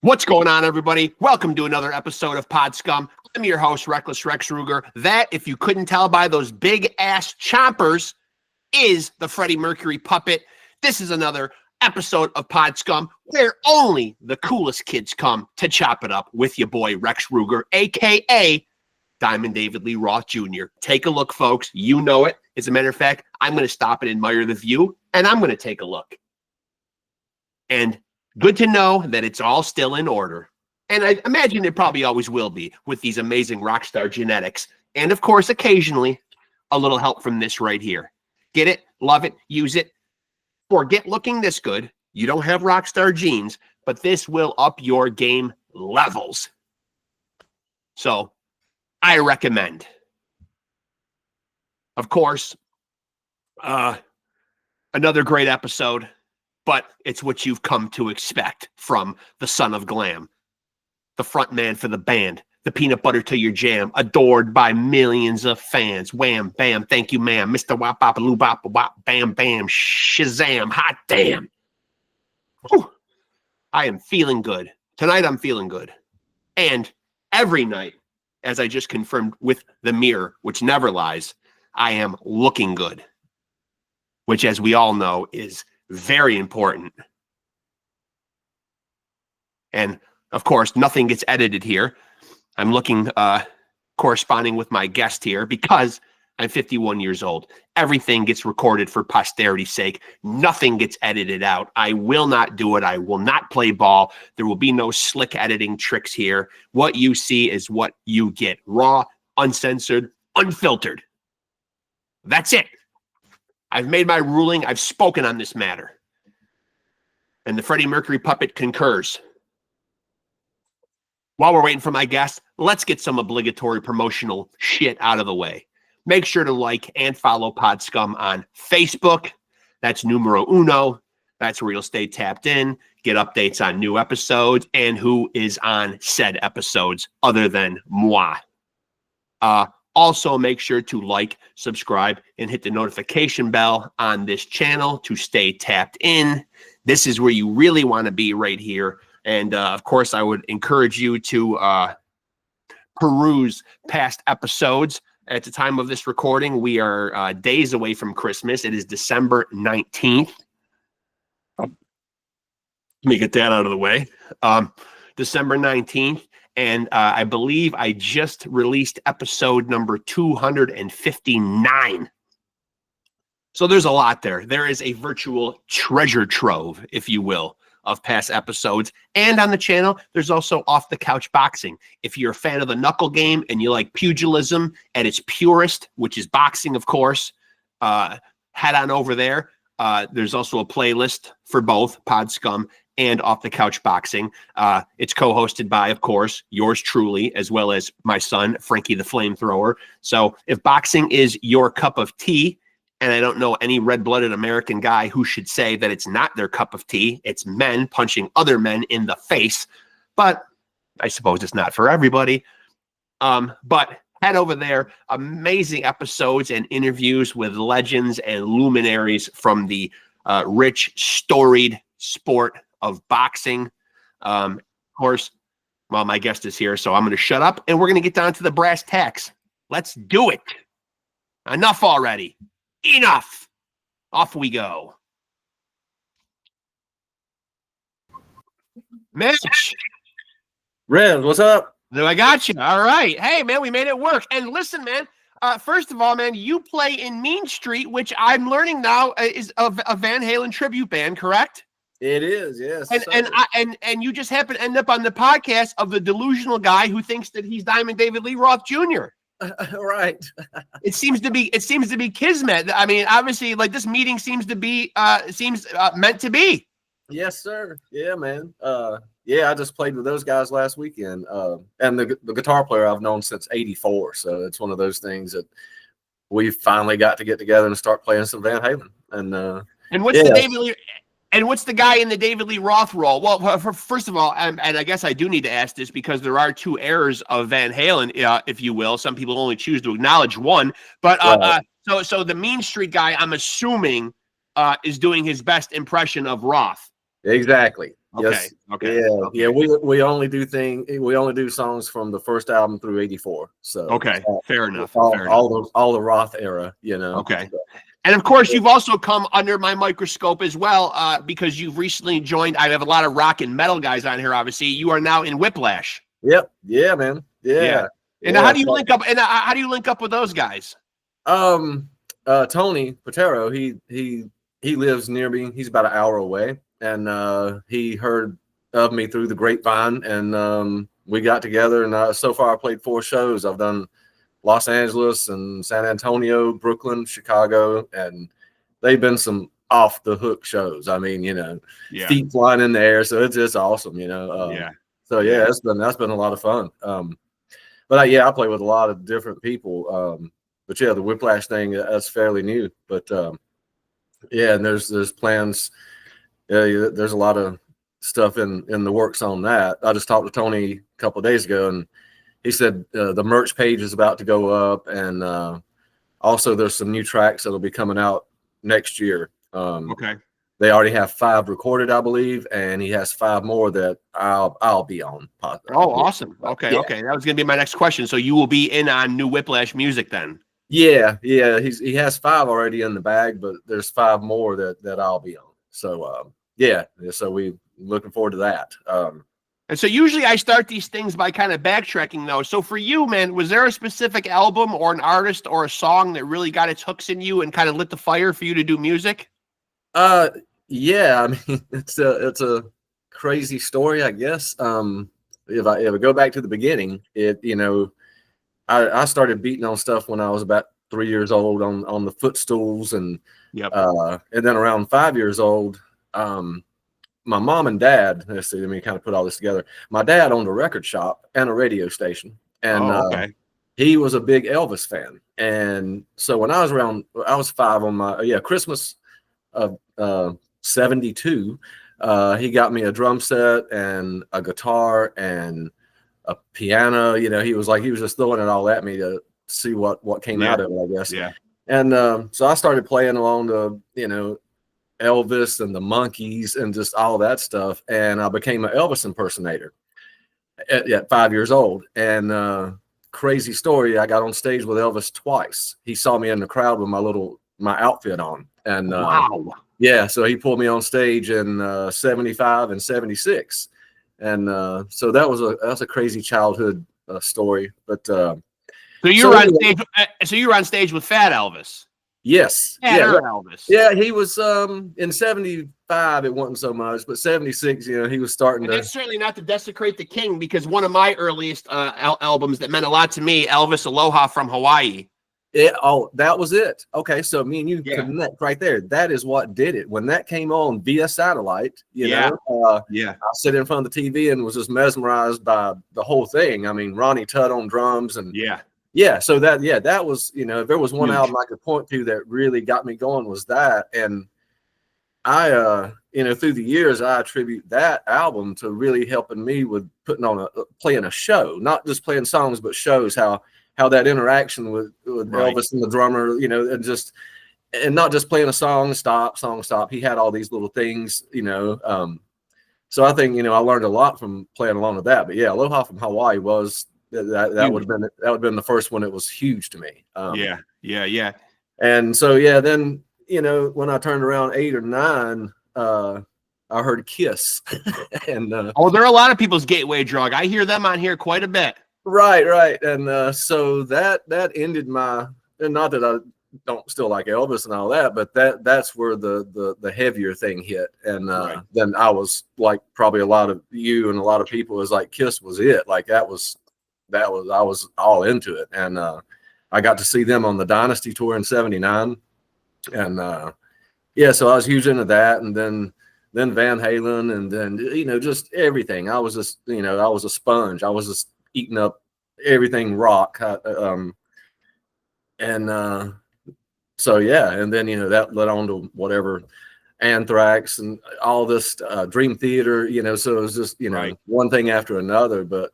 What's going on, everybody? Welcome to another episode of Pod Scum. I'm your host, Reckless Rex Ruger. That, if you couldn't tell by those big-ass chompers, is the Freddie Mercury puppet. This is another episode of Pod Scum where only the coolest kids come to chop it up with your boy, Rex Ruger, a.k.a. Diamond David Lee Roth Jr. Take a look, folks. You know it. As a matter of fact, I'm going to stop and admire the view, and I'm going to take a look. And good to know that it's all still in order. And I imagine it probably always will be with these amazing rock star genetics. And of course, occasionally, a little help from this right here. Get it? Love it? Use it? Forget looking this good. You don't have rock star genes, but this will up your game levels. So, I recommend. Of course, another great episode. But it's what you've come to expect from the son of glam, the front man for the band, the peanut butter to your jam, adored by millions of fans. Wham, bam, thank you, ma'am. Mr. Wop, Bop, Loo, Bop, Wop, Bam, Bam, Shazam, hot damn. Whew. I am feeling good. Tonight I'm feeling good. And every night, as I just confirmed with the mirror, which never lies, I am looking good. Which, as we all know, is very important. And of course, nothing gets edited here. I'm looking corresponding with my guest here because I'm 51 years old. Everything gets recorded for posterity's sake. Nothing gets edited out. I will not do it. I will not play ball. There will be no slick editing tricks here. What you see is what you get. Raw, uncensored, unfiltered. That's it. I've made my ruling. I've spoken on this matter. And the Freddie Mercury puppet concurs. While we're waiting for my guest, let's get some obligatory promotional shit out of the way. Make sure to like and follow Pod Scum on Facebook. That's numero uno. That's where you'll stay tapped in, get updates on new episodes, and who is on said episodes other than moi. Also, make sure to like, subscribe, and hit the notification bell on this channel to stay tapped in. This is where you really want to be right here. And, of course, I would encourage you to peruse past episodes. At the time of this recording, we are days away from Christmas. It is December 19th. Let me get that out of the way. December 19th. And I believe I just released episode number 259. So there's a lot there. There is a virtual treasure trove, if you will, of past episodes. And on the channel, there's also Off the Couch Boxing. If you're a fan of the knuckle game and you like pugilism at its purest, which is boxing, of course, head on over there. There's also a playlist for both Pod Scum and Off the Couch Boxing. It's co-hosted by, of course, yours truly, as well as my son, Frankie the Flamethrower. So if boxing is your cup of tea, and I don't know any red-blooded American guy who should say that it's not their cup of tea, it's men punching other men in the face, but I suppose it's not for everybody. But head over there. Amazing episodes and interviews with legends and luminaries from the rich, storied sport of boxing. Of course, well, my guest is here, so I'm going to shut up, and we're going to get down to the brass tacks. Let's do it. Enough already. Enough. Off we go. Mitch. Red, what's up? I got you. All right. Hey, man, we made it work. And listen, man, first of all, man, you play in Mean Street, which I'm learning now is a Van Halen tribute band, correct? It is, yes. And you just happen to end up on the podcast of the delusional guy who thinks that he's Diamond David Lee Roth Jr. Right. It seems to be kismet. I mean, obviously, like this meeting seems to be meant to be. Yes, sir. Yeah, man. Yeah, I just played with those guys last weekend. And the guitar player I've known since '84, so it's one of those things that we finally got to get together and start playing some Van Halen. And what's the David Lee? And what's the guy in the David Lee Roth role? Well, first of all, and I guess I do need to ask this because there are two eras of Van Halen, if you will. Some people only choose to acknowledge one. But so the Mean Street guy, I'm assuming, is doing his best impression of Roth. Exactly. Okay. Yes. Okay. Yeah. Okay. Yeah. We only do songs from the first album through '84. So Okay. Fair enough. all, Fair enough. all the Roth era, you know. Okay. So, And of course, you've also come under my microscope as well, because you've recently joined. I have a lot of rock and metal guys on here. Obviously, you are now in Whiplash. yep. Yeah, man. Yeah. Yeah. And Yeah. how do you link up? And how do you link up with those guys? Tony Patero, he lives near me. He's about an hour away, and he heard of me through the grapevine, and we got together. And so far, I played 4 shows. I've done Los Angeles and San Antonio, Brooklyn, Chicago, and they've been some off the hook shows. I mean, you know, feet flying in the air, so it's just awesome, you know. So yeah, that's been a lot of fun. But yeah, I play with a lot of different people. But yeah, the Whiplash thing, that's fairly new. But yeah, and there's plans. There's a lot of stuff in the works on that. I just talked to Tony a couple of days ago, and he said the merch page is about to go up, and also there's some new tracks that'll be coming out next year. Okay. They already have 5 recorded, I believe, and he has 5 more that I'll be on. Oh, awesome. Okay. Yeah. Okay. That was going to be my next question. So you will be in on new Whiplash music then? Yeah. He has 5 already in the bag, but there's 5 more that I'll be on. So yeah. So we looking forward to that. And so usually I start these things by kind of backtracking though. So for you, man, was there a specific album or an artist or a song that really got its hooks in you and kind of lit the fire for you to do music? Yeah, I mean, it's a crazy story, I guess. If I go back to the beginning, I started beating on stuff when I was about 3 years old on the footstools, and then around 5 years old, my mom and dad, let's see, let me kind of put all this together. My dad owned a record shop and a radio station, and he was a big Elvis fan. And so when I was 5 on my Christmas of 72, he got me a drum set and a guitar and a piano. You know, he was just throwing it all at me to see what came out of it, I guess. Yeah. And so I started playing along to, you know, Elvis and the Monkees and just all that stuff, and I became an Elvis impersonator at 5 years old. And crazy story, I got on stage with Elvis twice. He saw me in the crowd with my outfit on, and wow. Yeah, so he pulled me on stage in 75 and 76, and so that's a crazy childhood story. But so you were on stage. So you were on stage with Fat Elvis. Yes. Elvis. Yeah, he was in 75 it wasn't so much, but 76, you know, he was starting to. That's certainly not to desecrate the king, because one of my earliest albums that meant a lot to me, Elvis Aloha from Hawaii. That was it. Okay, so me and you connect right there. That is what did it. When that came on via satellite, you know, I sit in front of the TV and was just mesmerized by the whole thing. I mean, Ronnie Tutt on drums, and so that was, you know, if there was one album I could point to that really got me going, was that. And I you know, through the years, I attribute that album to really helping me with playing a show, not just playing songs, but shows, how that interaction with Elvis and the drummer, you know, and not just playing a song stop. He had all these little things, you know. So I think, you know, I learned a lot from playing along with that. But yeah, Aloha from Hawaii was that would have been the first one. It was huge to me. Yeah. And so then, you know, when I turned around 8 or 9, I heard Kiss, and there are a lot of people's gateway drug. I hear them on here quite a bit. Right. And so that ended and not that I don't still like Elvis and all that, but that's where the heavier thing hit. And then I was like, probably a lot of you and a lot of people was like, Kiss was it. Like I was all into it. And I got to see them on the Dynasty tour in 79. And so I was huge into that. And then Van Halen, and then, you know, just everything. I was just, you know, I was a sponge. I was just eating up everything rock. So and then, you know, that led on to whatever, Anthrax and all this Dream Theater, you know, so it was just, you know, one thing after another. But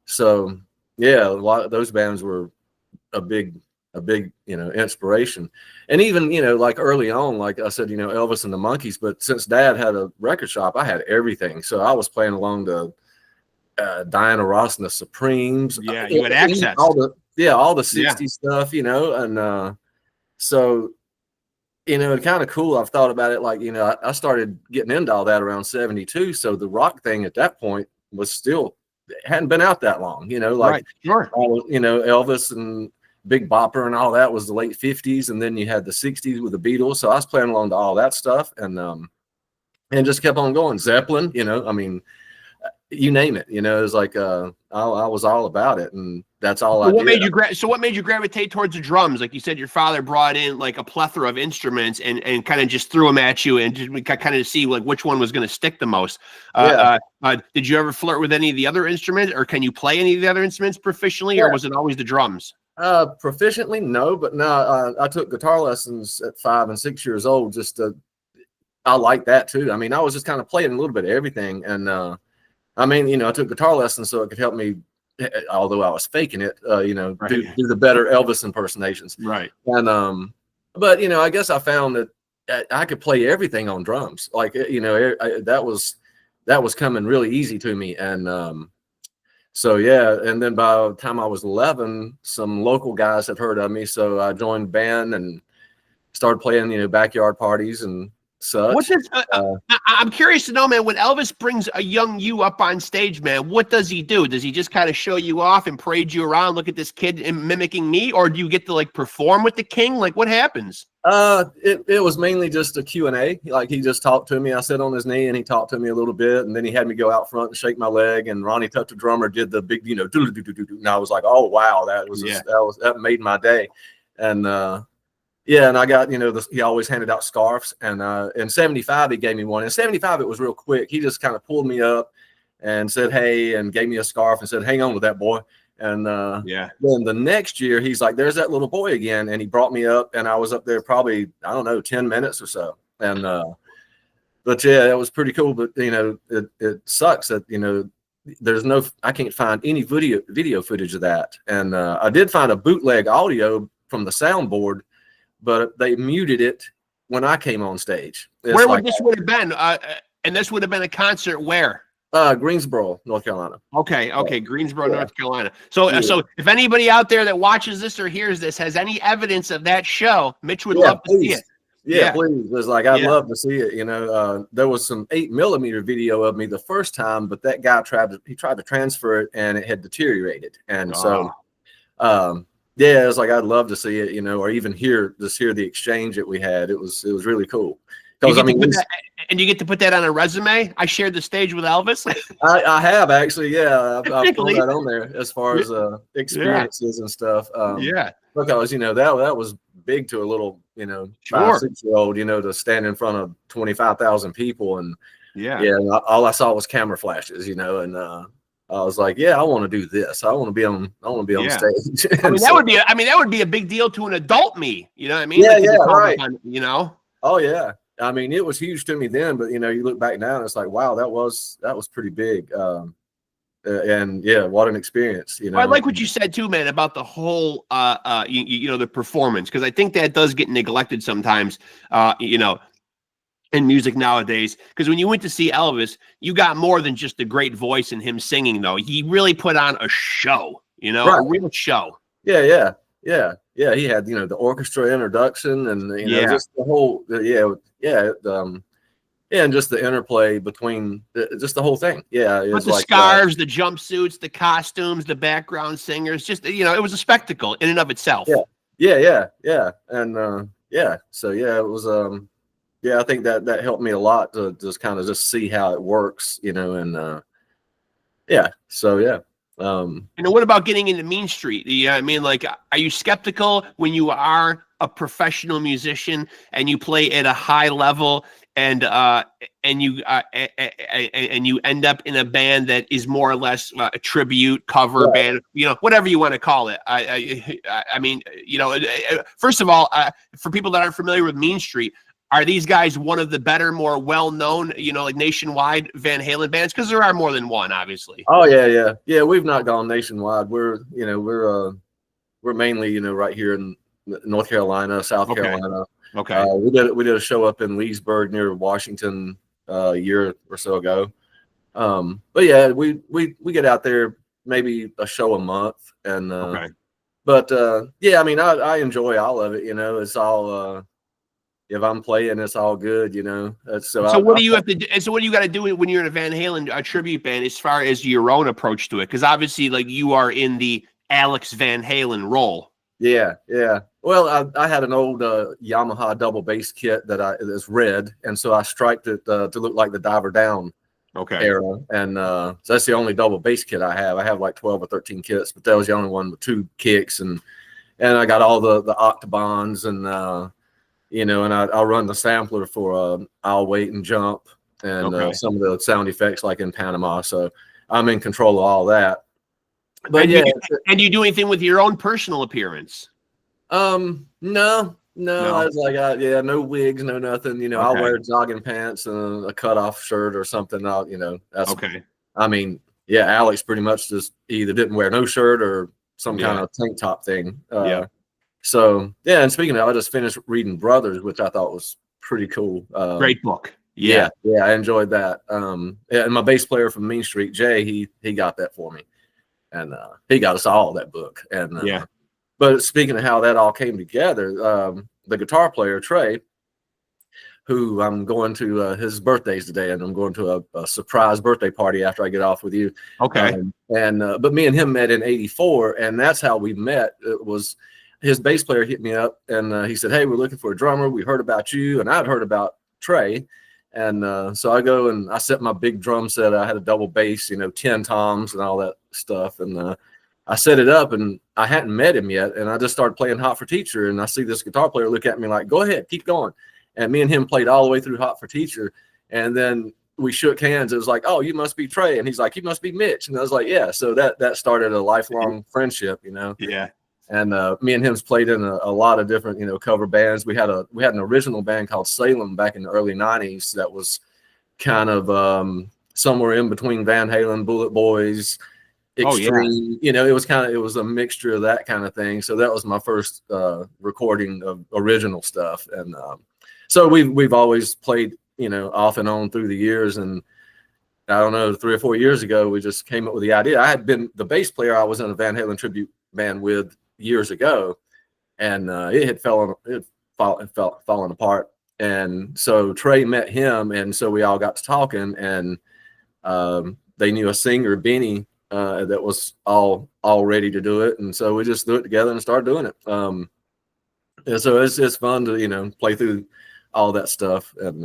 so a lot of those bands were a big a big, you know, inspiration. And even, you know, like early on, like I said, you know, Elvis and the Monkees, but since Dad had a record shop, I had everything. So I was playing along to Diana Ross and the Supremes. Yeah, you had access. All the 60s Yeah. stuff, you know, and so, you know, it's kind of cool. I've thought about it, like, you know, I started getting into all that around 72. So the rock thing at that point was still, it hadn't been out that long, you know, like, Right. Sure. you know, Elvis and Big Bopper and all that was the late 50s. And then you had the 60s with the Beatles. So I was playing along to all that stuff and just kept on going. Zeppelin, you know, I mean, you name it, you know, it was like I was all about it, and that's all I did. So what made you gravitate towards the drums? Like you said, your father brought in like a plethora of instruments and kind of just threw them at you and just kind of see like which one was going to stick the most. Did you ever flirt with any of the other instruments, or can you play any of the other instruments proficiently, or was it always the drums? Proficiently, no, but no, I took guitar lessons at 5 and 6 years old. I like that too. I mean, I was just kind of playing a little bit of everything, and I mean, you know, I took guitar lessons so it could help me, although I was faking it, you know, do the better Elvis impersonations. Right. And, but, you know, I guess I found that I could play everything on drums. Like, you know, that was coming really easy to me. And so, yeah. And then by the time I was 11, some local guys had heard of me. So I joined the band and started playing, you know, backyard parties and such. I'm curious to know, man, when Elvis brings a young you up on stage, man, what does he do? Does he just kind of show you off and parade you around? Look at this kid mimicking me, or do you get to like perform with the king? Like, what happens? It was mainly just a Q&A. Like, he just talked to me. I sat on his knee and he talked to me a little bit, and then he had me go out front and shake my leg. And Ronnie Tuck, the drummer, did the big, you know, do-do-do-do-do. And I was like, oh wow, that made my day. And yeah, and I got, you know, he always handed out scarves, and in 75 he gave me one. In 75 it was real quick. He just kind of pulled me up and said, hey, and gave me a scarf and said, hang on with that, boy. And then the next year he's like, there's that little boy again, and he brought me up, and I was up there probably, I don't know, 10 minutes or so. And but yeah, it was pretty cool. But you know, it sucks that, you know, I can't find any video footage of that. And I did find a bootleg audio from the soundboard, but they muted it when I came on stage. Where would this would have been? And this would have been a concert where? Greensboro, North Carolina. Okay, Greensboro, North Carolina. So if anybody out there that watches this or hears this has any evidence of that show, Mitch would love to see it. Yeah, please. It's like, I'd love to see it. You know, there was some 8mm video of me the first time, but that guy tried to transfer it, and it had deteriorated. And so yeah, it's like, I'd love to see it, you know, or even hear the exchange that we had. It was really cool. Because I mean, and you get to put that on a resume. I shared the stage with Elvis. I have actually, yeah. I've put that on there as far as experiences and stuff. Because you know that was big to a little, you know, 5-6-year-old, you know, to stand in front of 25,000 people, and all I saw was camera flashes, you know, and I was like, yeah, I want to do this. I want to be on stage. I mean, that would be a big deal to an adult me. You know what I mean? Yeah, right. You know? Oh yeah. I mean, it was huge to me then, but you know, you look back now and it's like, wow, that was pretty big. And yeah, what an experience, you know. Well, I like what you said too, man, about the whole you know, the performance, because I think that does get neglected sometimes, you know, in music nowadays. Because when you went to see Elvis, you got more than just a great voice and him singing, though. He really put on a show, you know, a real show. Yeah. He had, you know, the orchestra introduction, and you know, just the whole and just the interplay between just the whole thing. Yeah, but the scarves, the jumpsuits, the costumes, the background singers, just, you know, it was a spectacle in and of itself. Yeah. And so yeah, it was I think that helped me a lot to just kind of just see how it works, you know, and and what about getting into Mean Street? Yeah, I mean, like, are you skeptical when you are a professional musician and you play at a high level, and you end up in a band that is more or less a tribute cover band, you know, whatever you want to call it? I mean, you know, first of all, for people that aren't familiar with Mean Street, are these guys one of the better, more well-known, you know, like nationwide Van Halen bands? Because there are more than one, obviously. Oh yeah. We've not gone nationwide. We're mainly, you know, right here in North Carolina, South Okay. Carolina. Okay. We did a show up in Leesburg near Washington a year or so ago. But yeah, we get out there maybe a show a month, and Okay. but yeah, I mean, I enjoy all of it. You know, it's all if I'm playing, it's all good. You know, So what do you have to do? So what do you got to do when you're in a Van Halen tribute band as far as your own approach to it? Because obviously, like you are in the Alex Van Halen role. Yeah, yeah. Well, I had an old Yamaha double bass kit that's red, and so I striped it to look like the Diver Down Okay. era, and so that's the only double bass kit I have. I have like 12 or 13 kits, but that was the only one with 2 kicks, and I got all the octobons, and you know, and I'll run the sampler for I'll Wait and Jump, and some of the sound effects like in Panama. So I'm in control of all that. But and yeah, do you do anything with your own personal appearance? No. I was like, yeah, no wigs, no nothing. You know, I'll wear jogging pants and a cutoff shirt or something. You know, that's okay. I mean, yeah, Alex pretty much just either didn't wear no shirt or some kind of tank top thing. So yeah, and speaking of, I just finished reading Brothers, which I thought was pretty cool. Great book. Yeah, I enjoyed that. Yeah, and my bass player from Mean Street, Jay, he got that for me, and he got us all that book. And but speaking of how that all came together, the guitar player Trey, who I'm going to his birthday's today, and I'm going to a surprise birthday party after I get off with you. Okay. But me and him met in '84, and that's how we met. It was his bass player hit me up, and he said, "Hey, we're looking for a drummer. We heard about you," and I'd heard about Trey. And so I go and I set my big drum set. I had a double bass, you know, 10 toms and all that stuff. And I set it up, and I hadn't met him yet. And I just started playing Hot for Teacher. And I see this guitar player look at me like, "Go ahead, keep going." And me and him played all the way through Hot for Teacher. And then we shook hands. It was like, "Oh, you must be Trey." And he's like, "You must be Mitch." And I was like, "Yeah." So that started a lifelong friendship, you know? Yeah. And me and him's played in a lot of different, you know, cover bands. We had an original band called Salem back in the early '90s that was kind of somewhere in between Van Halen, Bullet Boys, Extreme. You know, it was a mixture of that kind of thing. So that was my first recording of original stuff. And so we've always played, you know, off and on through the years. And I don't know, 3 or 4 years ago, we just came up with the idea. I had been the bass player I was in a Van Halen tribute band with years ago, and it had fallen apart. And so Trey met him, and so we all got to talking, and they knew a singer, Benny, that was all ready to do it, and so we just threw it together and started doing it. And so it's fun to, you know, play through all that stuff. And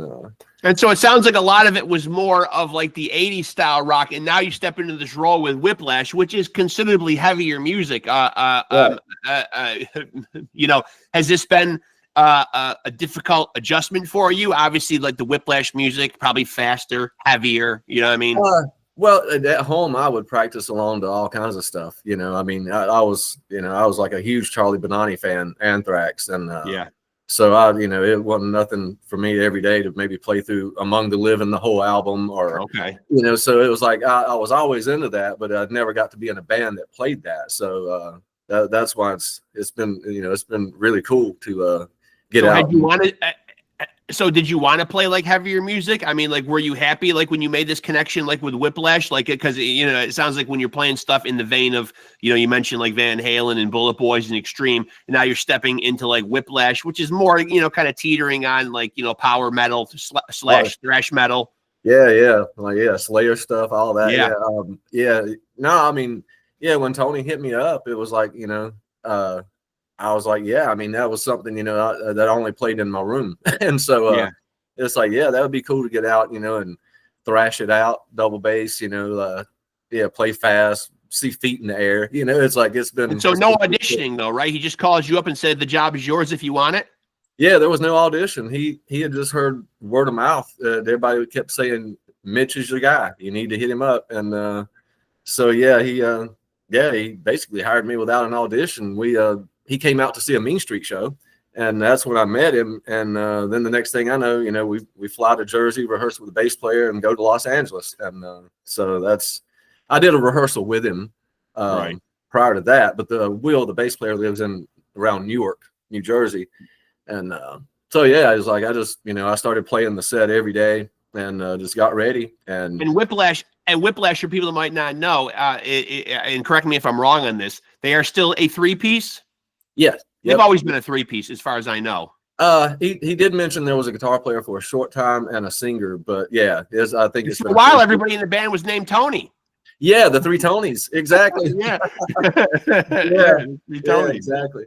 so it sounds like a lot of it was more of like the 80s style rock, and now you step into this role with Whiplash, which is considerably heavier music. You know, has this been a difficult adjustment for you? Obviously, like the Whiplash music, probably faster, heavier, you know what I mean? Well, at home, I would practice along to all kinds of stuff. You know, I mean, I was like a huge Charlie Benani fan, Anthrax, and so you know, it wasn't nothing for me every day to maybe play through Among the Living, the whole album, or you know, so it was like I was always into that, but I never got to be in a band that played that. So that's why it's been, you know, it's been really cool to get out. So did you want to play like heavier music? I mean, like, were you happy like when you made this connection like with Whiplash? Like, because, you know, it sounds like when you're playing stuff in the vein of, you know, you mentioned like Van Halen and Bullet Boys and Extreme, and now you're stepping into like Whiplash, which is more, you know, kind of teetering on like, you know, power metal slash thrash metal. Like Slayer stuff, all that. No, I mean, when Tony hit me up, it was like, you know, I was like, I mean, that was something, you know, that I only played in my room. And so it's like, that would be cool to get out, you know, and thrash it out, double bass, you know, play fast, see feet in the air. You know, it's like it's been. And so no auditioning though, right? He just calls you up and said, "The job is yours if you want it." Yeah, there was no audition. He had just heard word of mouth. Everybody kept saying, "Mitch is your guy. You need to hit him up." And so he basically hired me without an audition. He came out to see a Mean Street show, and that's when I met him. And then the next thing I know, you know, we fly to Jersey, rehearse with the bass player, and go to Los Angeles. And so I did a rehearsal with him prior to that. But the bass player, lives around Newark, New Jersey. And so yeah, it was like I started playing the set every day and just got ready. And Whiplash, for people that might not know, and correct me if I'm wrong on this, they are still a 3-piece. Yes, they've always been a 3-piece, as far as I know. He did mention there was a guitar player for a short time and a singer, but yeah, I think it's for a while. Everybody in the band was named Tony. Yeah, the 3 Tonys, exactly. Yeah, yeah, 3 Tonys. Exactly.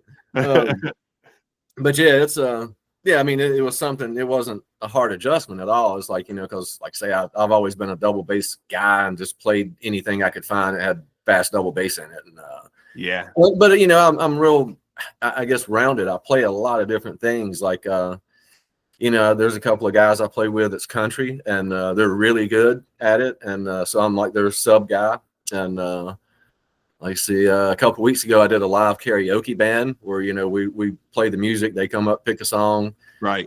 But yeah, it's I mean, it was something. It wasn't a hard adjustment at all. It's like, because like say I've always been a double bass guy and just played anything I could find that had fast double bass in it. And yeah, but I'm real, I guess, rounded. I play a lot of different things. Like there's a couple of guys I play with that's country, and they're really good at it. And so I'm like their sub guy. And I see a couple of weeks ago I did a live karaoke band where we play the music, they come up, pick a song. Right.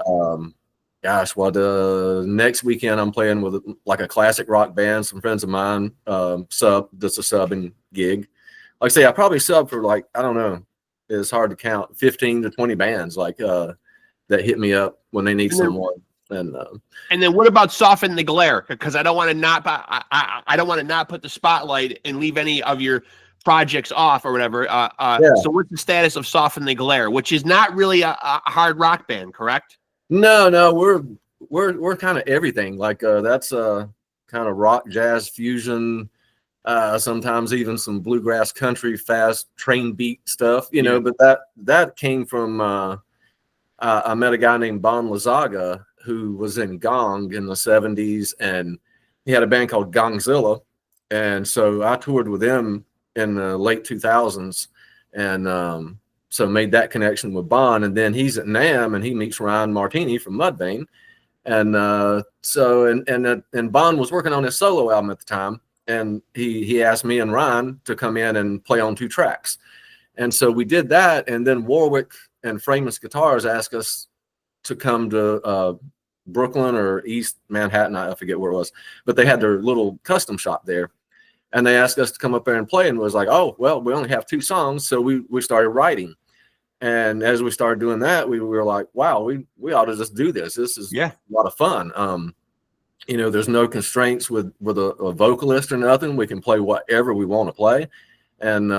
The next weekend I'm playing with like a classic rock band, some friends of mine, that's a subbing gig. Like I say, I probably sub for like, I don't know, it's hard to count, 15 to 20 bands like that hit me up when they need someone. And then what about Soften the Glare? Because I don't want to not put the spotlight and leave any of your projects off or whatever. So what's the status of Soften the Glare, which is not really a hard rock band, correct? No, we're kind of everything. Like that's kind of rock, jazz, fusion, sometimes even some bluegrass, country, fast train beat stuff, but that came from I met a guy named Bon Lazaga who was in Gong in the 70s, and he had a band called Gongzilla. And so I toured with him in the late 2000s, and so made that connection with Bon. And then he's at NAMM and he meets Ryan Martini from Mudvayne. And and Bon was working on his solo album at the time, and he asked me and Ryan to come in and play on 2 tracks. And so we did that, and then Warwick and Framus Guitars asked us to come to Brooklyn or East Manhattan, I forget where it was, but they had their little custom shop there. And they asked us to come up there and play, and was like, oh, well, we only have 2 songs. So we started writing. And as we started doing that, we were like, wow, we ought to just do this. This is a lot of fun. There's no constraints with a vocalist or nothing. We can play whatever we want to play. And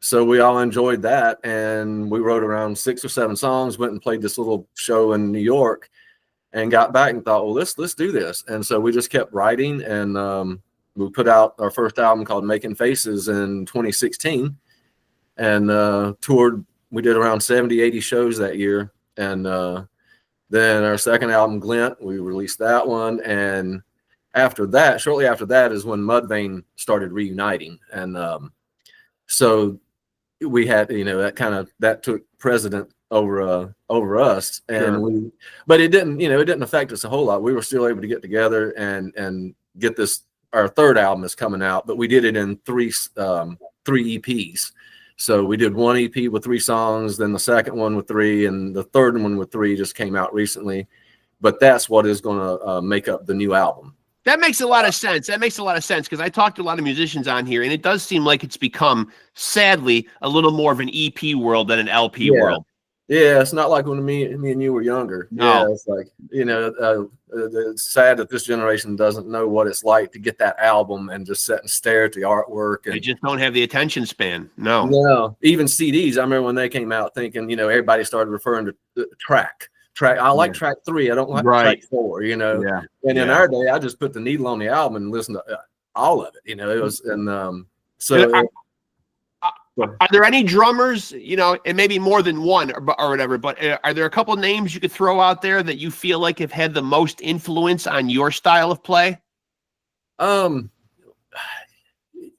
so we all enjoyed that. And we wrote around 6 or 7 songs, went and played this little show in New York, and got back and thought, well, let's do this. And so we just kept writing, and we put out our first album called Making Faces in 2016, and toured. We did around 70, 80 shows that year. And then our second album, Glint, we released that one. And shortly after that is when Mudvayne started reuniting. And so we had, that took precedent over us. And but it didn't affect us a whole lot. We were still able to get together and get this. Our third album is coming out, but we did it in 3 EPs. So we did 1 EP with 3 songs, then the second one with 3, and the third one with 3 just came out recently. But that's what is going to make up the new album. That makes a lot of sense. Because I talked to a lot of musicians on here, and it does seem like it's become, sadly, a little more of an EP world than an LP world. Yeah, it's not like when me and you were younger. No. Yeah, it's like, it's sad that this generation doesn't know what it's like to get that album and just sit and stare at the artwork. And they just don't have the attention span. No. No, even CDs. I remember when they came out thinking, everybody started referring to track. I like track 3. I don't like track 4, Yeah. And in our day, I just put the needle on the album and listened to all of it, it was, and so. Are there any drummers, and maybe more than one or whatever, but are there a couple names you could throw out there that you feel like have had the most influence on your style of play?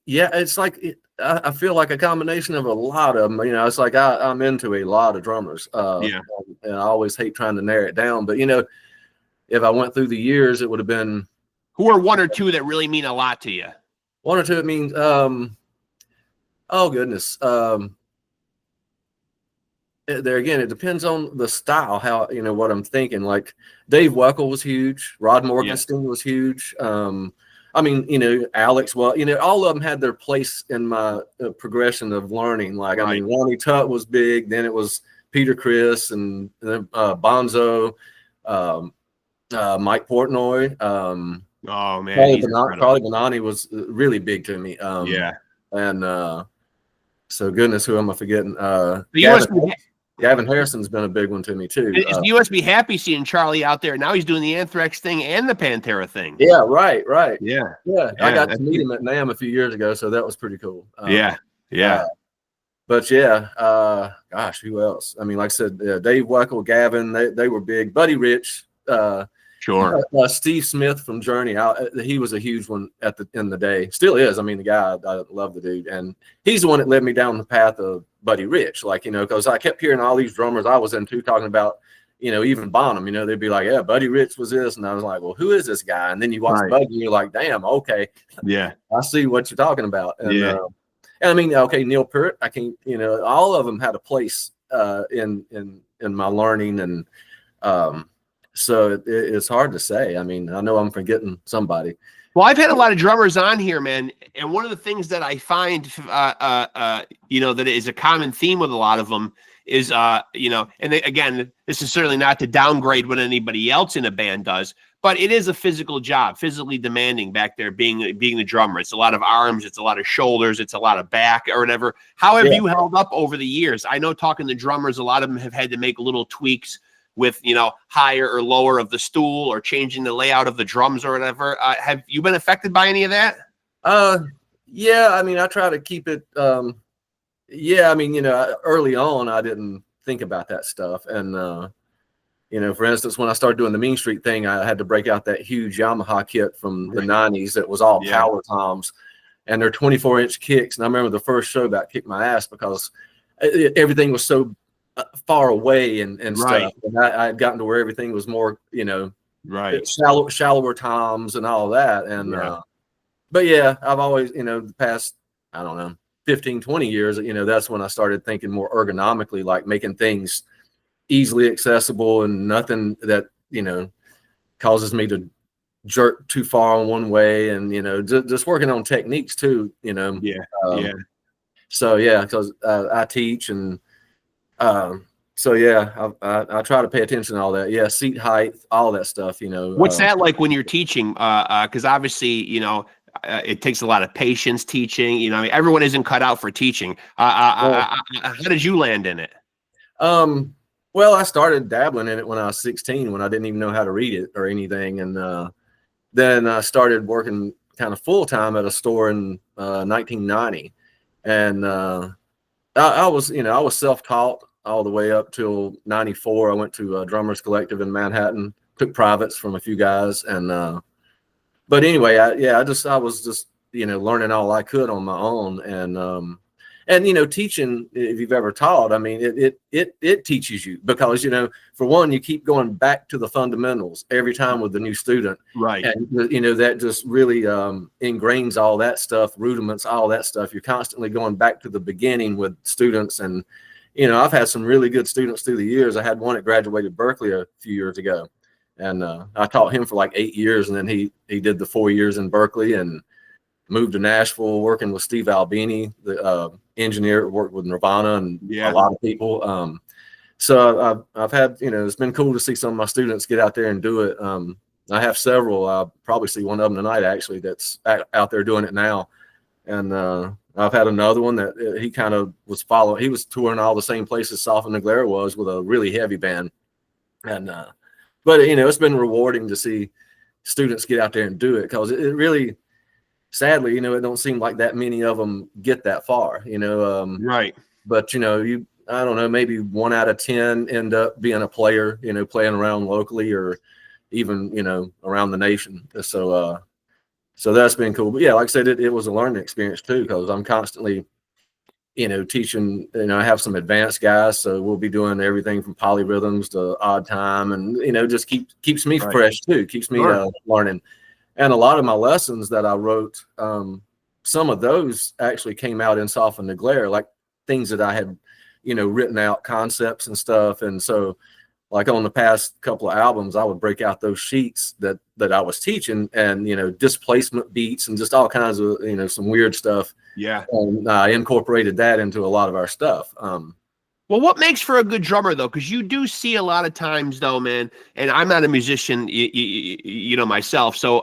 Yeah, it's like, I feel like a combination of a lot of them. It's like I'm into a lot of drummers. And I always hate trying to narrow it down. But, if I went through the years, it would have been. Who are 1 or 2 that really mean a lot to you? 1 or 2, it means, oh goodness. There again, it depends on the style, how, what I'm thinking. Like Dave Weckl was huge. Rod Morgenstein was huge. Alex, all of them had their place in my progression of learning. Like, Ronnie Tutt was big. Then it was Peter Chris and Bonzo, Mike Portnoy. Oh man, he's Charlie Benani was really big to me. Yeah. And so goodness, who am I forgetting? Gavin Harrison's been a big one to me too. You must be happy seeing Charlie out there. Now he's doing the Anthrax thing and the Pantera thing. Yeah, right. Yeah. I got to meet him at NAMM a few years ago, so that was pretty cool. Yeah. But yeah, gosh, who else? I mean, like I said, Dave Weckl, Gavin, they were big. Buddy Rich, sure. Steve Smith from Journey, he was a huge one in the day. Still is. I mean, the guy, I love the dude, and he's the one that led me down the path of Buddy Rich. Like, because I kept hearing all these drummers I was into talking about, even Bonham. They'd be like, "Yeah, Buddy Rich was this," and I was like, "Well, who is this guy?" And then you watch Buddy, and you're like, "Damn, okay, yeah, I see what you're talking about." And, and I mean, okay, Neil Peart, I can't, all of them had a place in my learning, and so it's hard to say. I mean, I know I'm forgetting somebody. Well, I've had a lot of drummers on here, man, and one of the things that I find, that is a common theme with a lot of them is, again, this is certainly not to downgrade what anybody else in a band does, but it is a physical job, physically demanding back there, being the drummer. It's a lot of arms, it's a lot of shoulders, it's a lot of back or whatever. How have you held up over the years? I know talking to drummers, a lot of them have had to make little tweaks with, higher or lower of the stool or changing the layout of the drums or whatever. Have you been affected by any of that? Yeah, I mean, I try to keep it. I mean, early on, I didn't think about that stuff. And, for instance, when I started doing the Mean Street thing, I had to break out that huge Yamaha kit from the 90s that was all power toms, and they're 24-inch kicks. And I remember the first show about kicked my ass because everything was so far away and stuff. And I had gotten to where everything was more, shallower toms and all that. And, but yeah, I've always, the past, I don't know, 15, 20 years, that's when I started thinking more ergonomically, like making things easily accessible and nothing that, causes me to jerk too far on one way, and, just working on techniques too, So yeah, because I teach, and so yeah, I try to pay attention to all that. Yeah, seat height, all that stuff. What's that like when you're teaching? Because obviously, it takes a lot of patience teaching. I mean, everyone isn't cut out for teaching. How did you land in it? Well, I started dabbling in it when I was 16, when I didn't even know how to read it or anything, and then I started working kind of full time at a store in 1990, and I was self-taught all the way up till 94. I went to a drummers collective in Manhattan, took privates from a few guys. And, but anyway, I was just, learning all I could on my own. And, teaching, if you've ever taught, I mean, it teaches you because, for one, you keep going back to the fundamentals every time with the new student. Right. And, that just really ingrains all that stuff, rudiments, all that stuff. You're constantly going back to the beginning with students. And, I've had some really good students through the years. I had one that graduated Berkeley a few years ago, and I taught him for like 8 years, and then he did the 4 years in Berkeley and moved to Nashville, working with Steve Albini, the engineer, worked with Nirvana and a lot of people. So I've had, it's been cool to see some of my students get out there and do it. I have several. I'll probably see one of them tonight, actually, that's out there doing it now. And I've had another one that he kind of was following. He was touring all the same places Soft and Neglect was with a really heavy band. And but it's been rewarding to see students get out there and do it, because it really, sadly, it don't seem like that many of them get that far. Right. But I don't know, maybe 1 out of 10 end up being a player, playing around locally or even around the nation. So that's been cool. But yeah, like I said, it was a learning experience too, because I'm constantly, teaching. I have some advanced guys, so we'll be doing everything from polyrhythms to odd time, and just keeps me fresh too, keeps me learning. And a lot of my lessons that I wrote, some of those actually came out in Soft and Neglect, like things that I had, written out, concepts and stuff. And so, like on the past couple of albums, I would break out those sheets that I was teaching, and displacement beats and just all kinds of some weird stuff. Yeah, and I incorporated that into a lot of our stuff. Well, Well, what makes for a good drummer, though? Because you do see a lot of times, though, man, and I'm not a musician, myself. So,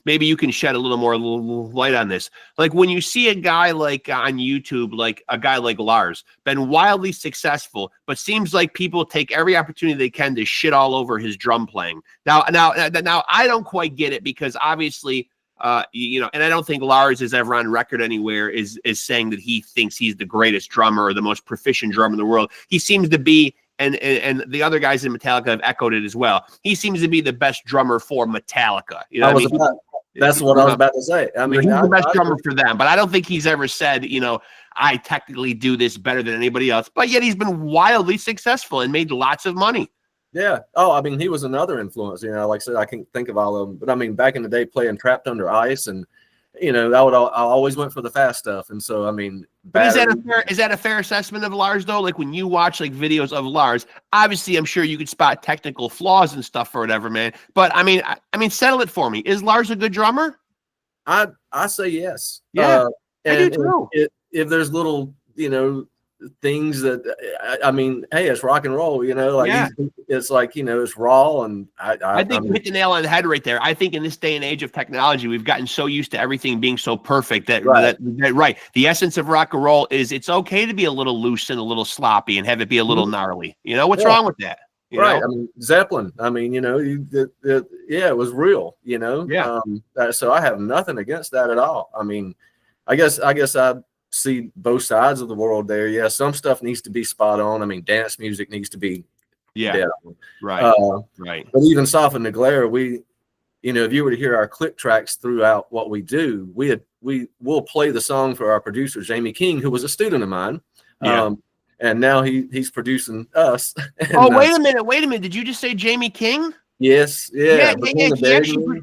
maybe you can shed a little more light on this. Like when you see a guy like on YouTube, like a guy like Lars, been wildly successful, but seems like people take every opportunity they can to shit all over his drum playing. Now, I don't quite get it because obviously, and I don't think Lars is ever on record anywhere is saying that he thinks he's the greatest drummer or the most proficient drummer in the world. He seems to be, and the other guys in Metallica have echoed it as well. He seems to be the best drummer for Metallica. That's what I was about to say. I mean, he's the best drummer for them, but I don't think he's ever said, I technically do this better than anybody else. But yet he's been wildly successful and made lots of money. Yeah. Oh, I mean, he was another influence. Like I said, I can't think of all of them, but I mean, back in the day, playing Trapped Under Ice, and I always went for the fast stuff. And so, I mean, but is that a fair assessment of Lars though? Like when you watch like videos of Lars, obviously, I'm sure you could spot technical flaws and stuff or whatever, man. But I mean, settle it for me. Is Lars a good drummer? I say yes. Yeah, I do too. If there's little, things that I mean, hey, it's rock and roll, it's like, it's raw, and I think you hit the nail on the head right there. I think in this day and age of technology, we've gotten so used to everything being so perfect that the essence of rock and roll is it's okay to be a little loose and a little sloppy and have it be a little gnarly. What's wrong with that? I mean, Zeppelin, I mean, it was real, so I have nothing against that at all. I mean, I guess I see both sides of the world there. Yeah, some stuff needs to be spot on. I mean, dance music needs to be dead on. Right. But even Soften the Glare, if you were to hear our click tracks throughout what we do, we'll play the song for our producer Jamie King, who was a student of mine. And now he's producing us. Wait a minute. Did you just say Jamie King? Yes. Yeah.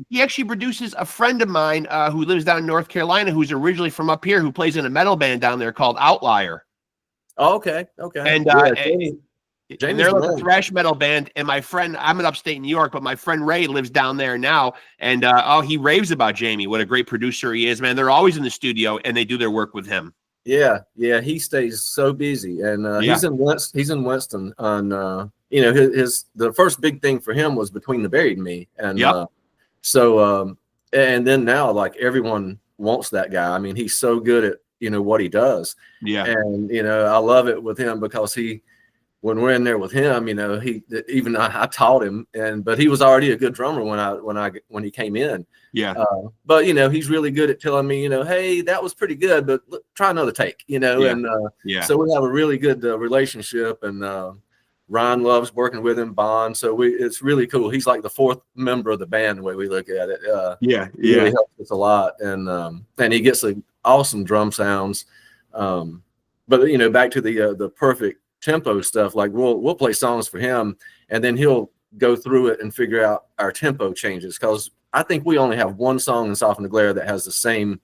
He actually produces a friend of mine who lives down in North Carolina, who's originally from up here, who plays in a metal band down there called Outlier. Oh, okay. And they're like a thrash metal band. And my friend, I'm in upstate New York, but my friend Ray lives down there now. And he raves about Jamie. What a great producer he is, man. They're always in the studio and they do their work with him. Yeah. He stays so busy, and he's in Winston on. The first big thing for him was Between the Buried and Me, and and then now like everyone wants that guy. I mean, he's so good at what he does. Yeah, and I love it with him because when we're in there with him, I taught him, but he was already a good drummer when he came in. Yeah. But he's really good at telling me, hey, that was pretty good, but try another take, and so we have a really good relationship, and Ryan loves working with him, Bond. So it's really cool. He's like the fourth member of the band, the way we look at it. He really helps us a lot, and he gets awesome drum sounds. But back to the perfect tempo stuff, like we'll play songs for him, and then he'll go through it and figure out our tempo changes, because I think we only have one song in Soften the Glare that has the same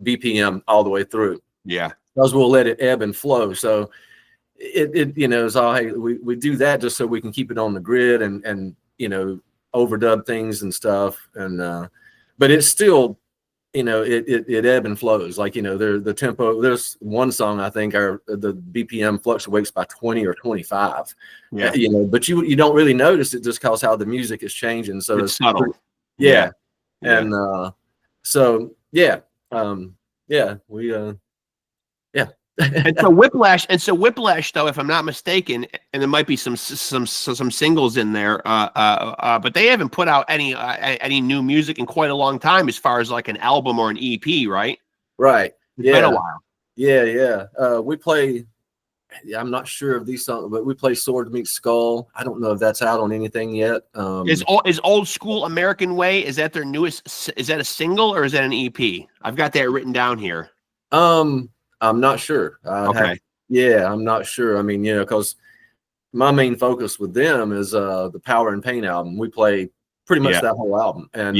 BPM all the way through. Yeah, because we'll let it ebb and flow. So it's all, hey, we do that just so we can keep it on the grid and overdub things and stuff, and but it's still it ebb and flows, like the tempo. There's one song I think the BPM fluctuates by 20 or 25. But you don't really notice it just because how the music is changing. So it's subtle. And And so Whiplash, though, if I'm not mistaken, and there might be some singles in there, but they haven't put out any new music in quite a long time, as far as like an album or an EP, right? Right. It's been a while. Yeah. We play. I'm not sure of these songs, but we play Sword Meets Skull. I don't know if that's out on anything yet. Is Old School American Way? Is that their newest? Is that a single or is that an EP? I've got that written down here. I'm not sure. I'm not sure. I mean, because my main focus with them is the Power and Pain album. We play pretty much that whole album, and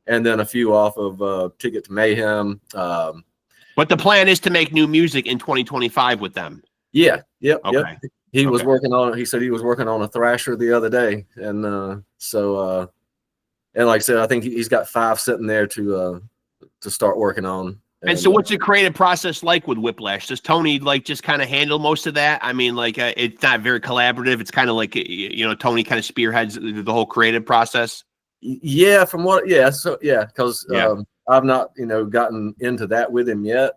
then a few off of Ticket to Mayhem. But the plan is to make new music in 2025 with them. Yeah. Yep. He was working on it. He said he was working on a Thrasher the other day, and and like I said, I think he's got 5 sitting there to start working on. And so what's the creative process like with Whiplash? Does Tony like just kind of handle most of that? I mean, like it's not very collaborative. It's kind of like, Tony kind of spearheads the whole creative process. Yeah, from what, because I've not, gotten into that with him yet.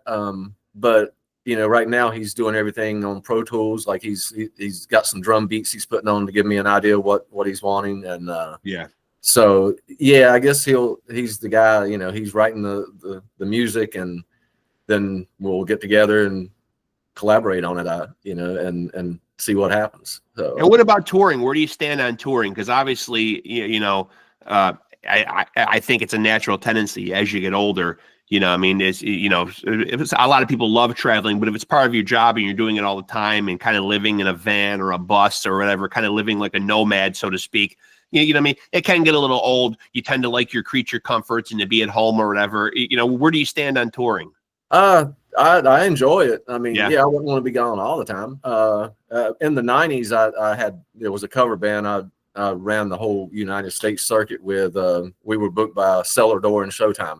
But right now he's doing everything on Pro Tools. Like he's got some drum beats he's putting on to give me an idea of what he's wanting. And so yeah, I guess he's the guy. He's writing the music, and then we'll get together and collaborate on it. And see what happens. So, and what about touring? Where do you stand on touring? Because obviously, I think it's a natural tendency as you get older. I mean, if it's, a lot of people love traveling, but if it's part of your job and you're doing it all the time and kind of living in a van or a bus or whatever, kind of living like a nomad, so to speak, you know what I mean? It can get a little old. You tend to like your creature comforts and to be at home or whatever. Where do you stand on touring? I enjoy it. I mean, I wouldn't want to be gone all the time. In the 90s, there was a cover band I ran the whole United States circuit with. We were booked by Cellar Door and Showtime.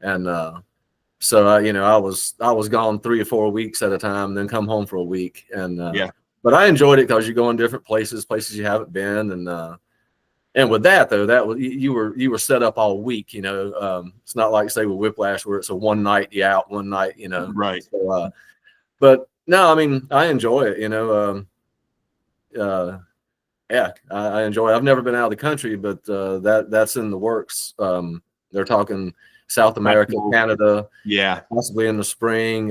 And so I was gone 3 or 4 weeks at a time, then come home for a week. And but I enjoyed it because you go in different places you haven't been. And with that though, that was you were set up all week. It's not like say with Whiplash where it's a one night you out, one night. Right. So, but no, I mean I enjoy it. I enjoy it. I've never been out of the country, but that's in the works. They're talking South America, Canada, possibly in the spring.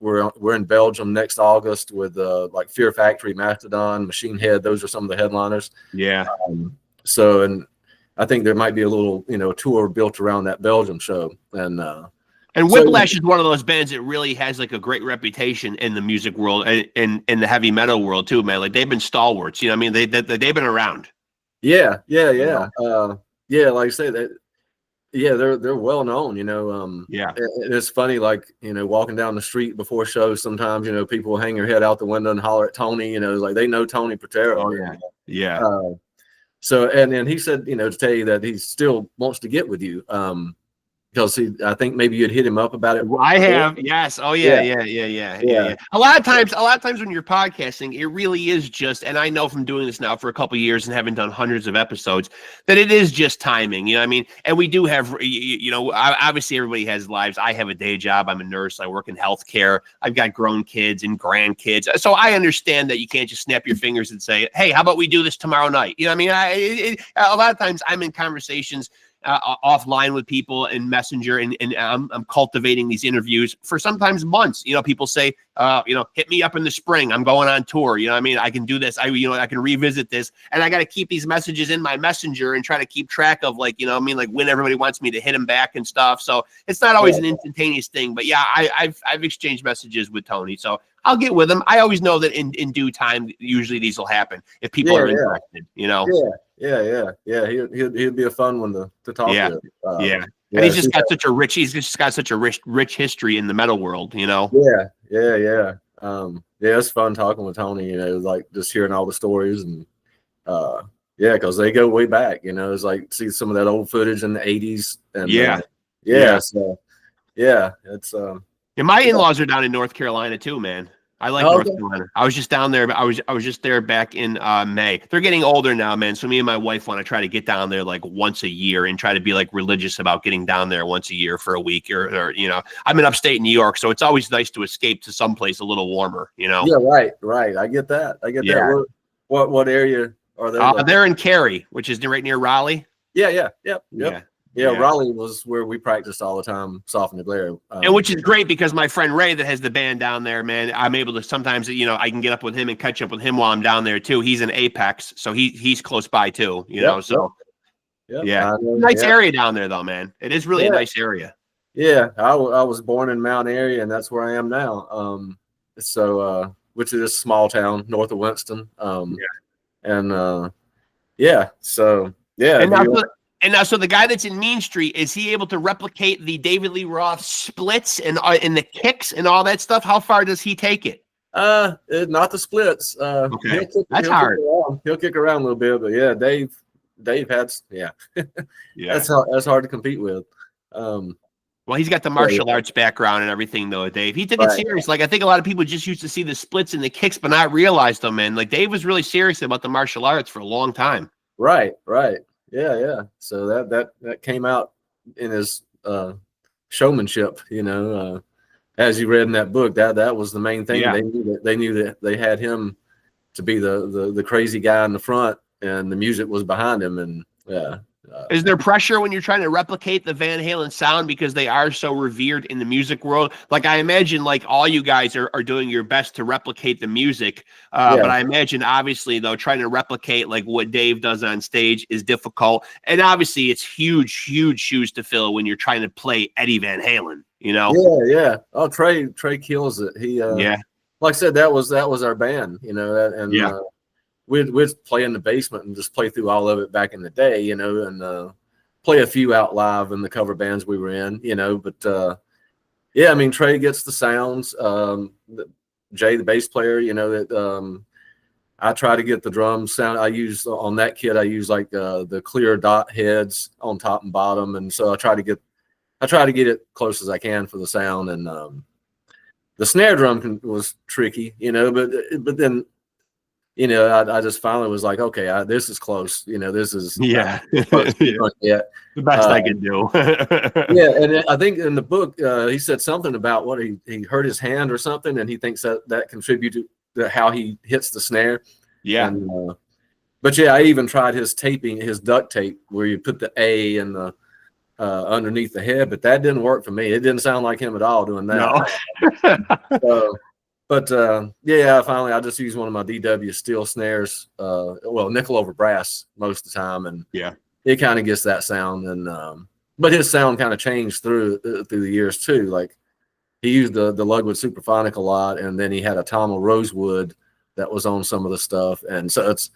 We're in Belgium next August with like Fear Factory, Mastodon, Machine Head. Those are some of the headliners. So, and I think there might be a little tour built around that Belgium show. And Whiplash is one of those bands that really has like a great reputation in the music world and in the heavy metal world too, man. Like they've been stalwarts. I mean, they've been around. Yeah. Like I say that. Yeah, they're well known, It's funny, like, walking down the street before shows, sometimes, people hang their head out the window and holler at Tony, like they know Tony Patero. Oh, So, and he said, to tell you that he still wants to get with you. Because I think maybe you'd hit him up about it. I have, yes. Oh yeah. A lot of times when you're podcasting, it really is just, and I know from doing this now for a couple of years and having done hundreds of episodes, that it is just timing. You know what I mean? And we do have, obviously everybody has lives. I have a day job. I'm a nurse. I work in healthcare. I've got grown kids and grandkids. So I understand that you can't just snap your fingers and say, hey, how about we do this tomorrow night? You know what I mean? A lot of times I'm in conversations offline with people in Messenger, and I'm cultivating these interviews for sometimes months. People say, hit me up in the spring. I'm going on tour. You know what I mean? I can do this. I can revisit this, and I got to keep these messages in my Messenger and try to keep track of like when everybody wants me to hit them back and stuff. So it's not always an instantaneous thing, but yeah, I've exchanged messages with Tony. So I'll get with him. I always know that in due time, usually these will happen if people are interested, Yeah. He'd be a fun one to talk to. And he's just got such a rich history in the metal world, Yeah. It's fun talking with Tony, like just hearing all the stories and because they go way back, it's like see some of that old footage in the 80s and it's and my in-laws are down in North Carolina too, man. I like North Carolina. I was just down there. I was just there back in May. They're getting older now, man. So me and my wife want to try to get down there like once a year and try to be like religious about getting down there once a year for a week or I'm in upstate New York, so it's always nice to escape to someplace a little warmer, Yeah, right. I get that. That. What area are they? They're in Cary, which is right near Raleigh. Yep. Yeah, Raleigh was where we practiced all the time, Soften the Glare. And which is great because my friend Ray that has the band down there, man, I'm able to sometimes, I can get up with him and catch up with him while I'm down there too. He's in Apex, so he's close by too, so. Nice area down there though, man. It is really a nice area. Yeah, I was born in Mount Airy and that's where I am now. Which is a small town north of Winston. And now, so the guy that's in Mean Street, is he able to replicate the David Lee Roth splits and the kicks and all that stuff? How far does he take it? Not the splits. Okay, that's hard. He'll kick around a little bit, but yeah, Dave had that's hard to compete with. Well, Well, he's got the martial arts background and everything, though, Dave. He took it serious. Like, I think a lot of people just used to see the splits and the kicks, but not realize them, man. Like, Dave was really serious about the martial arts for a long time. Right. Yeah. So that came out in his showmanship, as you read in that book. That was the main thing. Yeah. They knew that they had him to be the crazy guy in the front, and the music was behind him. And is there pressure when you're trying to replicate the Van Halen sound because they are so revered in the music world? Like, I imagine like all you guys are doing your best to replicate the music. But I imagine obviously though, trying to replicate like what Dave does on stage is difficult. And obviously it's huge shoes to fill when you're trying to play Eddie Van Halen, Yeah. Oh, Trey kills it. He, like I said, that was our band, we'd play in the basement and just play through all of it back in the day, and play a few out live in the cover bands we were in, but I mean, Trey gets the sounds. Jay, the bass player, that I try to get the drum sound. I use on that kit, I use like the clear dot heads on top and bottom, and so I try to get it close as I can for the sound. And the snare drum was tricky, but then I just finally was like, okay, this is close. This is the best I can do. And I think in the book he said something about what he hurt his hand or something, and he thinks that contributed to how he hits the snare. But I even tried his duct tape where you put the A and the underneath the head, but that didn't work for me. It didn't sound like him at all doing that. No. Finally I just used one of my DW steel snares, nickel over brass most of the time, and it kind of gets that sound. And but his sound kind of changed through the years too. Like he used the Lugwood Superphonic a lot, and then he had a Tommel Rosewood that was on some of the stuff. And so it's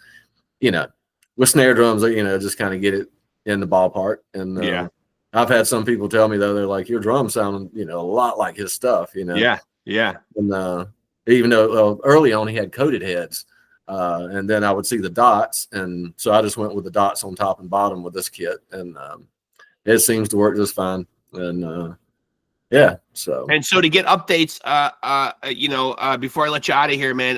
with snare drums, just kind of get it in the ballpark. And I've had some people tell me though, they're like, your drums sound a lot like his stuff. And even though early on he had coated heads, and then I would see the dots, and so I just went with the dots on top and bottom with this kit, and it seems to work just fine. And so to get updates, before I let you out of here, man,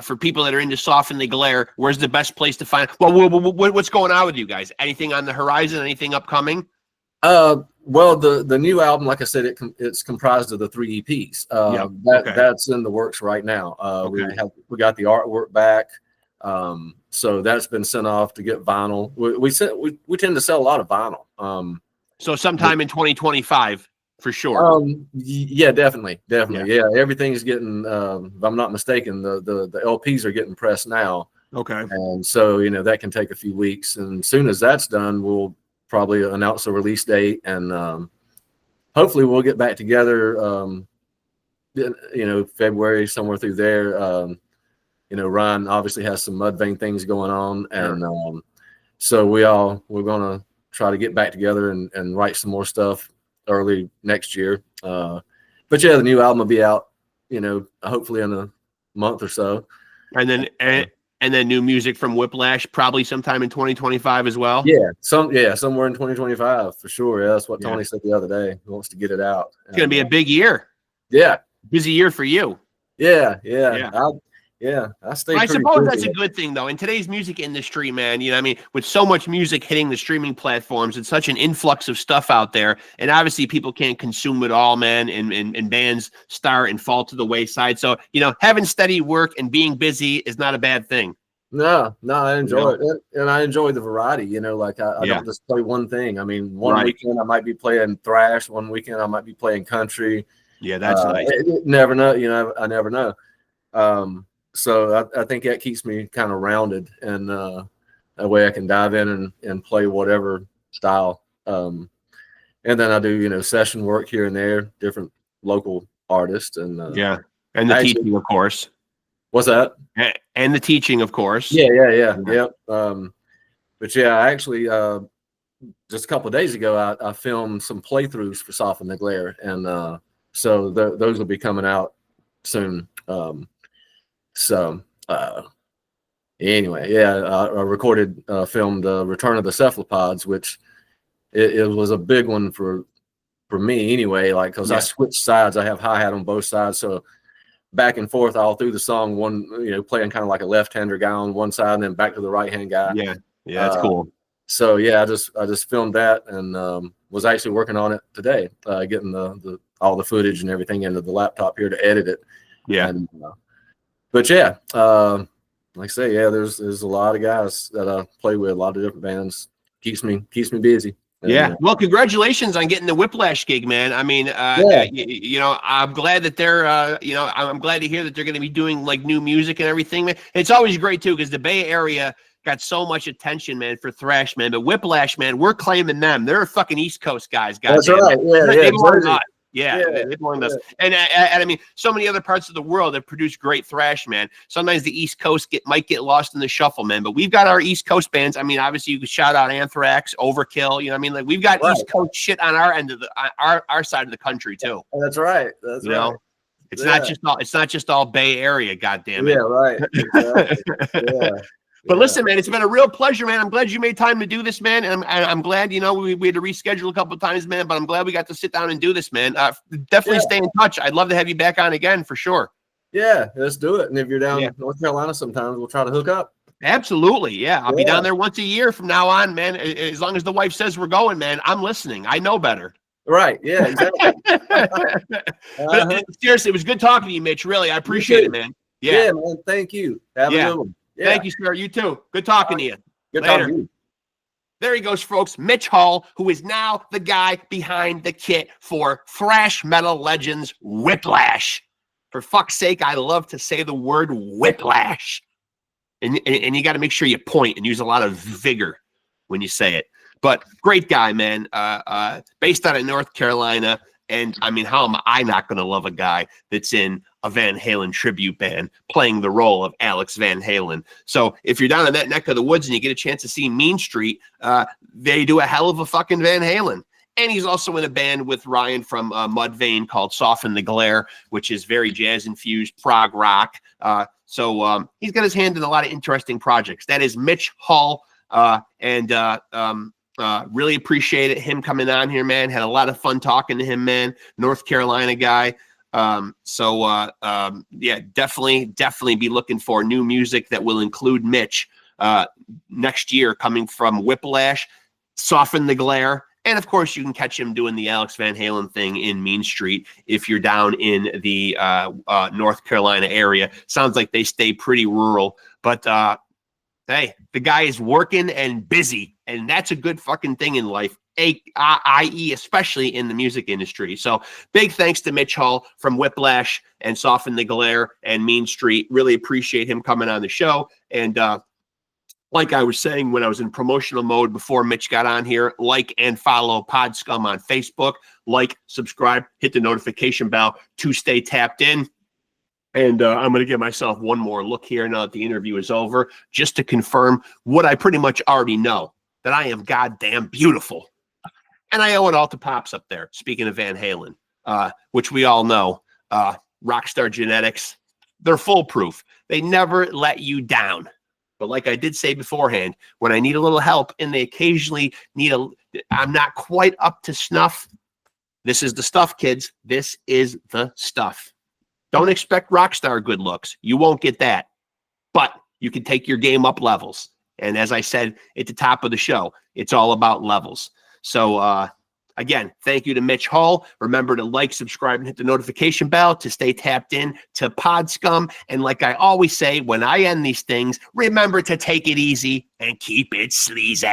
for people that are into Soften the Glare, where's the best place to find? Well, what's going on with you guys? Anything on the horizon? Anything upcoming? Well, the new album, like I said, it's comprised of the 3 EPs. That's in the works right now. We got the artwork back, so that's been sent off to get vinyl. We tend to sell a lot of vinyl. So sometime in 2025 for sure. Definitely. Yeah, everything's getting. If I'm not mistaken, the LPs are getting pressed now. Okay. And so that can take a few weeks, and as soon as that's done, we'll probably announce a release date, and hopefully we'll get back together February, somewhere through there. Ryan obviously has some Mudvayne things going on, and so we're gonna try to get back together and write some more stuff early next year. But the new album will be out hopefully in a month or so, and then new music from Whiplash probably sometime in 2025 as well. Somewhere in 2025 for sure. That's what Tony said the other day. He wants to get it out. It's gonna be a big year. Busy year for you. I stay. I suppose that's a good thing, though. In today's music industry, man, with so much music hitting the streaming platforms and such an influx of stuff out there, and obviously people can't consume it all, man, and bands start and fall to the wayside. So, having steady work and being busy is not a bad thing. No, I enjoy it. And I enjoy the variety, I don't just play one thing. I mean, one weekend I might be playing thrash, one weekend I might be playing country. Yeah, that's nice. Never know, I never know. So I think that keeps me kind of rounded, and that way I can dive in and play whatever style. And then I do, session work here and there, different local artists. And and the teaching, of course. What's that? And the teaching, of course. Yep. But I actually, just a couple of days ago, I filmed some playthroughs for Soften the Glare, and so those will be coming out soon. Anyway, I recorded, filmed Return of the Cephalopods, which it was a big one for for me anyway, like, because I switch sides. I have hi-hat on both sides, so back and forth all through the song, one, playing kind of like a left-hander guy on one side and then back to the right-hand guy. Yeah, that's cool. So yeah, I just filmed that and was actually working on it today, getting all the footage and everything into the laptop here to edit it. Yeah. And, but yeah, like I say, yeah, there's a lot of guys that I play with, a lot of different bands. Keeps me busy. Yeah. Well, congratulations on getting the Whiplash gig, man. I mean, I'm glad that they're, I'm glad to hear that they're going to be doing like new music and everything, man. It's always great too, because the Bay Area got so much attention, man, for thrash, man. But Whiplash, man, we're claiming them. They're fucking East Coast guys. That's right. They belong to us. Yeah, they belong to us. And I mean, so many other parts of the world have produced great thrash, man. Sometimes the East Coast might get lost in the shuffle, man. But we've got our East Coast bands. I mean, obviously you could shout out Anthrax, Overkill. You know what I mean? Like we've got East Coast shit on our end of our side of the country too. That's right. That's right. Know? It's not just all Bay Area. Goddamn it. Yeah. Right. Exactly. But listen, man, it's been a real pleasure, man. I'm glad you made time to do this, man. And I'm glad, we had to reschedule a couple of times, man. But I'm glad we got to sit down and do this, man. Definitely stay in touch. I'd love to have you back on again for sure. Yeah, let's do it. And if you're down in North Carolina sometimes, we'll try to hook up. Absolutely. Yeah. I'll be down there once a year from now on, man. As long as the wife says we're going, man, I'm listening. I know better. Right. Yeah, exactly. Seriously, it was good talking to you, Mitch. Really, I appreciate it, man. Yeah, man. Thank you. Have a good one. Yeah. Thank you, sir. You too. Good talking to you. Good talking to you. There he goes, folks. Mitch Hull, who is now the guy behind the kit for thrash metal legends Whiplash. For fuck's sake, I love to say the word whiplash. And you got to make sure you point and use a lot of vigor when you say it. But great guy, man. Based out of North Carolina. And I mean, how am I not going to love a guy that's in a Van Halen tribute band playing the role of Alex Van Halen? So if you're down in that neck of the woods and you get a chance to see Mean Street, they do a hell of a fucking Van Halen. And he's also in a band with Ryan from Mudvayne called Soften the Glare, which is very jazz-infused prog rock. So he's got his hand in a lot of interesting projects. That is Mitch Hull. Really appreciate him coming on here, man. Had a lot of fun talking to him, man. North Carolina guy. Yeah, definitely be looking for new music that will include Mitch next year, coming from Whiplash, Soften the Glare. And of course, you can catch him doing the Alex Van Halen thing in Mean Street if you're down in the North Carolina area. Sounds like they stay pretty rural, but hey, the guy is working and busy, and that's a good fucking thing in life, i.e. especially in the music industry. So big thanks to Mitch Hull from Whiplash and Soften the Glare and Mean Street. Really appreciate him coming on the show. And like I was saying when I was in promotional mode before Mitch got on here, like and follow Pod Scum on Facebook. Like, subscribe, hit the notification bell to stay tapped in. And I'm going to give myself one more look here now that the interview is over, just to confirm what I pretty much already know, that I am goddamn beautiful. And I owe it all to Pops up there, speaking of Van Halen, which we all know, Rockstar Genetics, they're foolproof. They never let you down. But like I did say beforehand, when I need a little help and they occasionally need I'm not quite up to snuff, this is the stuff, kids. This is the stuff. Don't expect Rockstar good looks. You won't get that. But you can take your game up levels. And as I said at the top of the show, it's all about levels. So, again, thank you to Mitch Hull. Remember to like, subscribe, and hit the notification bell to stay tapped in to Pod Scum. And like I always say when I end these things, remember to take it easy and keep it sleazy.